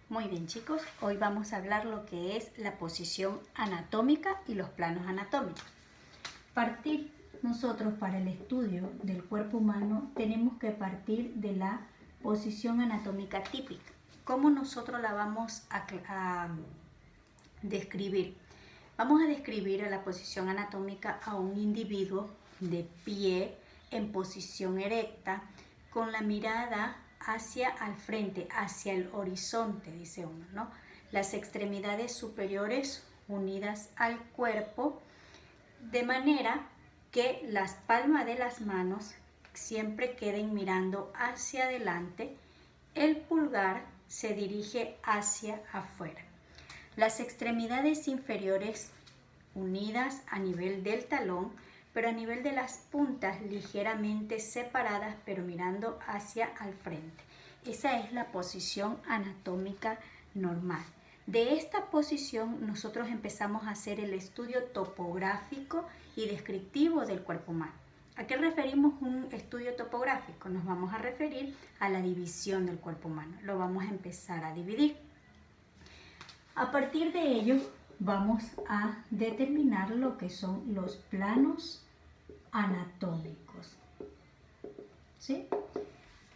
Muy bien, chicos, hoy vamos a hablar lo que es la posición anatómica y los planos anatómicos. Partir nosotros para el estudio del cuerpo humano tenemos que partir de la posición anatómica típica. ¿Cómo nosotros la vamos a describir? Vamos a describir a la posición anatómica a un individuo de pie en posición erecta con la mirada hacia al frente, hacia el horizonte, dice uno, ¿no? Las extremidades superiores unidas al cuerpo, de manera que las palmas de las manos siempre queden mirando hacia adelante, el pulgar se dirige hacia afuera. Las extremidades inferiores unidas a nivel del talón, pero a nivel de las puntas ligeramente separadas, pero mirando hacia al frente. Esa es la posición anatómica normal. De esta posición nosotros empezamos a hacer el estudio topográfico y descriptivo del cuerpo humano. ¿A qué referimos un estudio topográfico? Nos vamos a referir a la división del cuerpo humano. Lo vamos a empezar a dividir. A partir de ello vamos a determinar lo que son los planos anatómicos. ¿Sí?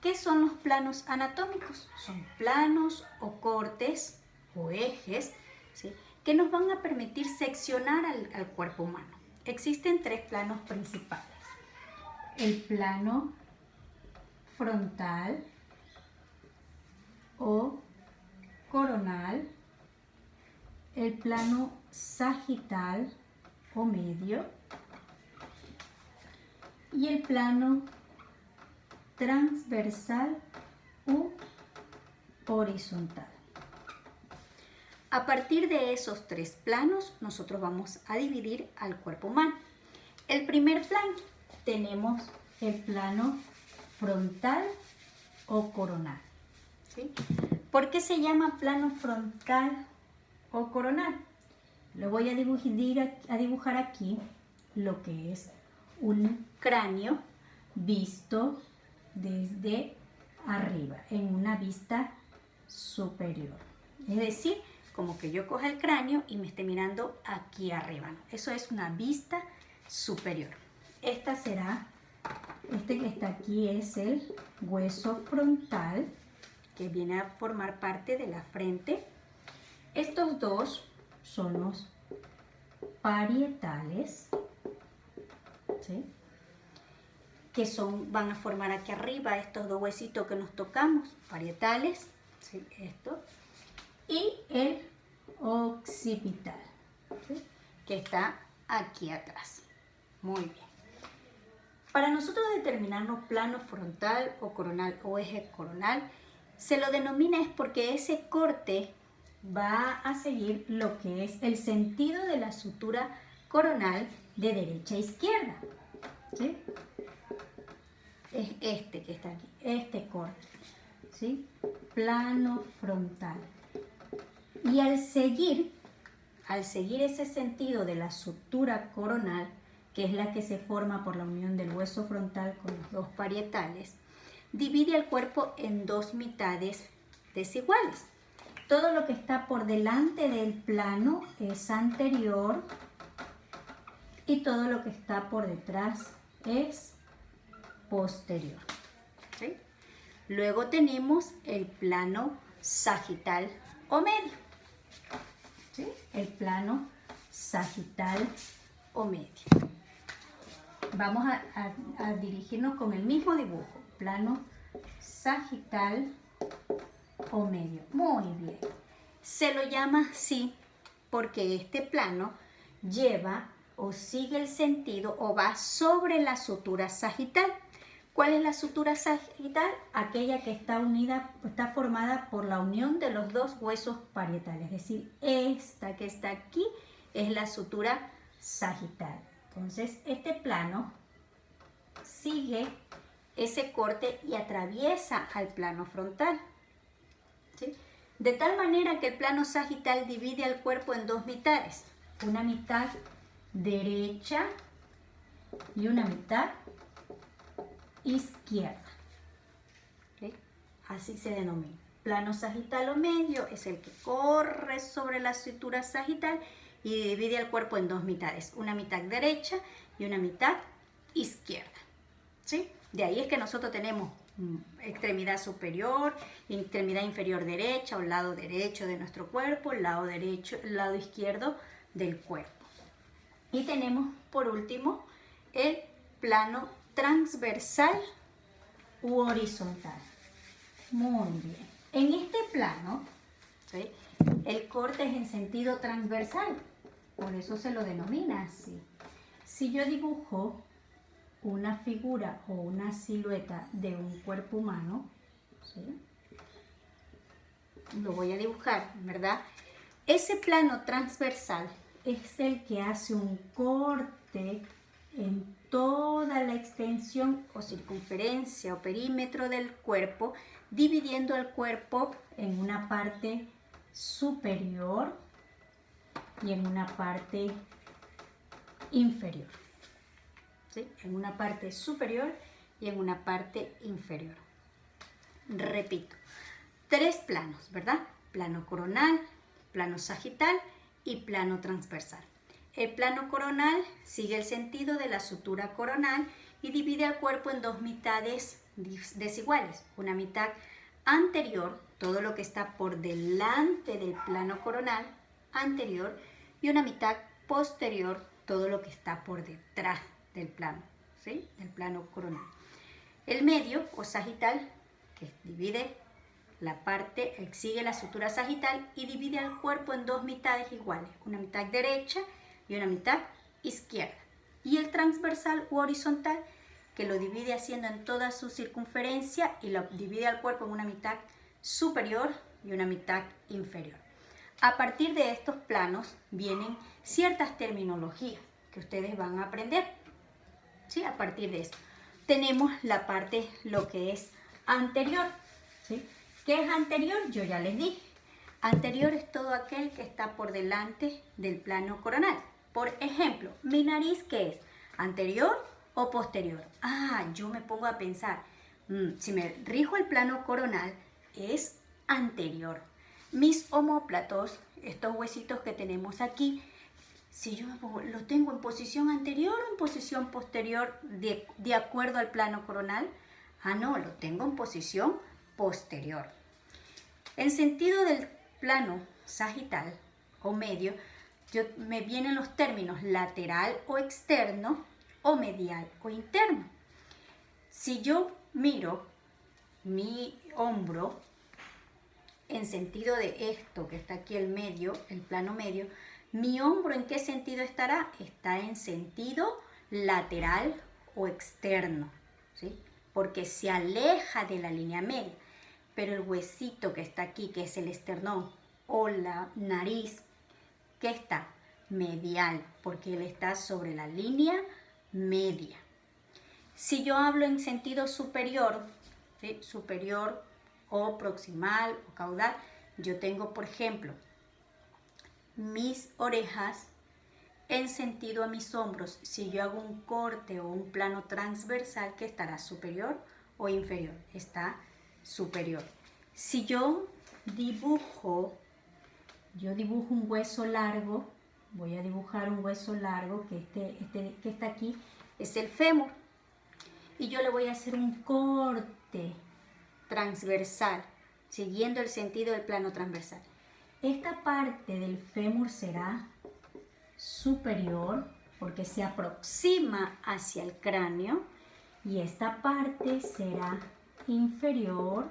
¿Qué son los planos anatómicos? Son planos o cortes o ejes, ¿sí?, que nos van a permitir seccionar al cuerpo humano. Existen tres planos principales. El plano frontal o coronal, el plano sagital o medio y el plano transversal u horizontal. A partir de esos tres planos, nosotros vamos a dividir al cuerpo humano. El primer plano, tenemos el plano frontal o coronal. ¿Sí? ¿Por qué se llama plano frontal o coronal? Lo voy a dibujar aquí lo que es un cráneo visto desde arriba, en una vista superior. Es decir, como que yo coja el cráneo y me esté mirando aquí arriba, ¿no? Eso es una vista superior. Este que está aquí es el hueso frontal, que viene a formar parte de la frente. Estos dos son los parietales, ¿sí?, que van a formar aquí arriba estos dos huesitos que nos tocamos, parietales, ¿sí?, esto, y el occipital, ¿sí?, que está aquí atrás. Muy bien. Para nosotros determinarnos plano frontal o coronal o eje coronal, se lo denomina es porque ese corte va a seguir lo que es el sentido de la sutura coronal de derecha a izquierda, ¿sí? Es este que está aquí, este corte, ¿sí? Plano frontal. Y al seguir ese sentido de la sutura coronal, que es la que se forma por la unión del hueso frontal con los dos parietales, divide el cuerpo en dos mitades desiguales. Todo lo que está por delante del plano es anterior y todo lo que está por detrás es posterior. ¿Sí? Luego tenemos el plano sagital o medio. ¿Sí? El plano sagital o medio. Vamos a dirigirnos con el mismo dibujo. Plano sagital o medio. Muy bien. Se lo llama así porque este plano lleva o sigue el sentido o va sobre la sutura sagital. ¿Cuál es la sutura sagital? Aquella que está formada por la unión de los dos huesos parietales. Es decir, esta que está aquí es la sutura sagital. Entonces, este plano sigue ese corte y atraviesa al plano frontal, ¿sí? De tal manera que el plano sagital divide al cuerpo en dos mitades. Una mitad derecha y una mitad izquierda. ¿Sí? Así se denomina. plano sagital o medio es el que corre sobre la sutura sagital y divide el cuerpo en dos mitades, una mitad derecha y una mitad izquierda, ¿sí? De ahí es que nosotros tenemos extremidad superior, extremidad inferior derecha o lado derecho de nuestro cuerpo, lado derecho, lado izquierdo del cuerpo. Y tenemos por último el plano transversal u horizontal. Muy bien. En este plano, ¿sí?, el corte es en sentido transversal, por eso se lo denomina así. Si yo dibujo una figura o una silueta de un cuerpo humano, ¿sí?, lo voy a dibujar, ¿verdad? Ese plano transversal es el que hace un corte en toda la extensión o circunferencia o perímetro del cuerpo, dividiendo el cuerpo en una parte superior y en una parte inferior. ¿Sí? En una parte superior y en una parte inferior. Repito, 3 planos, ¿verdad? Plano coronal, plano sagital y plano transversal. El plano coronal sigue el sentido de la sutura coronal y divide al cuerpo en dos mitades desiguales. Una mitad anterior, todo lo que está por delante del plano coronal anterior, y una mitad posterior, todo lo que está por detrás del plano, ¿sí?, del plano coronal. El medio o sagital, que divide la parte, sigue la sutura sagital y divide al cuerpo en dos mitades iguales, una mitad derecha y una mitad izquierda. Y el transversal u horizontal, que lo divide haciendo en toda su circunferencia y lo divide al cuerpo en una mitad superior y una mitad inferior. A partir de estos planos vienen ciertas terminologías que ustedes van a aprender, ¿sí? A partir de esto tenemos la parte, lo que es anterior, ¿sí? ¿Qué es anterior? Yo ya les dije. Anterior es todo aquel que está por delante del plano coronal. Por ejemplo, mi nariz, ¿qué es? ¿Anterior o posterior? Yo me pongo a pensar, si me rijo el plano coronal, es anterior. Mis omóplatos, estos huesitos que tenemos aquí, si yo me pongo, ¿lo tengo en posición anterior o en posición posterior de acuerdo al plano coronal? No, lo tengo en posición posterior. En sentido del plano sagital o medio, me vienen los términos lateral o externo o medial o interno. Si yo miro mi hombro en sentido de esto que está aquí el medio, el plano medio, mi hombro ¿en qué sentido estará? Está en sentido lateral o externo, ¿sí?, porque se aleja de la línea media. Pero el huesito que está aquí, que es el esternón o la nariz, ¿qué está? Medial, porque él está sobre la línea media. Si yo hablo en sentido superior, ¿sí?, superior o proximal o caudal, yo tengo, por ejemplo, mis orejas en sentido a mis hombros. Si yo hago un corte o un plano transversal, ¿qué estará? ¿Superior o inferior? Está superior. Si yo dibujo un hueso largo, voy a dibujar un hueso largo, que que está aquí, es el fémur. Y yo le voy a hacer un corte transversal, siguiendo el sentido del plano transversal. Esta parte del fémur será superior, porque se aproxima hacia el cráneo, y esta parte será inferior,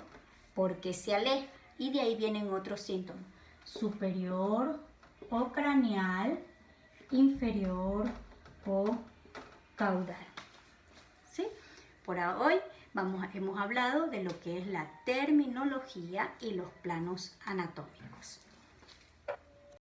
porque se aleja. Y de ahí vienen otros síntomas: superior o craneal, inferior o caudal. ¿Sí? Por hoy hemos hablado de lo que es la terminología y los planos anatómicos.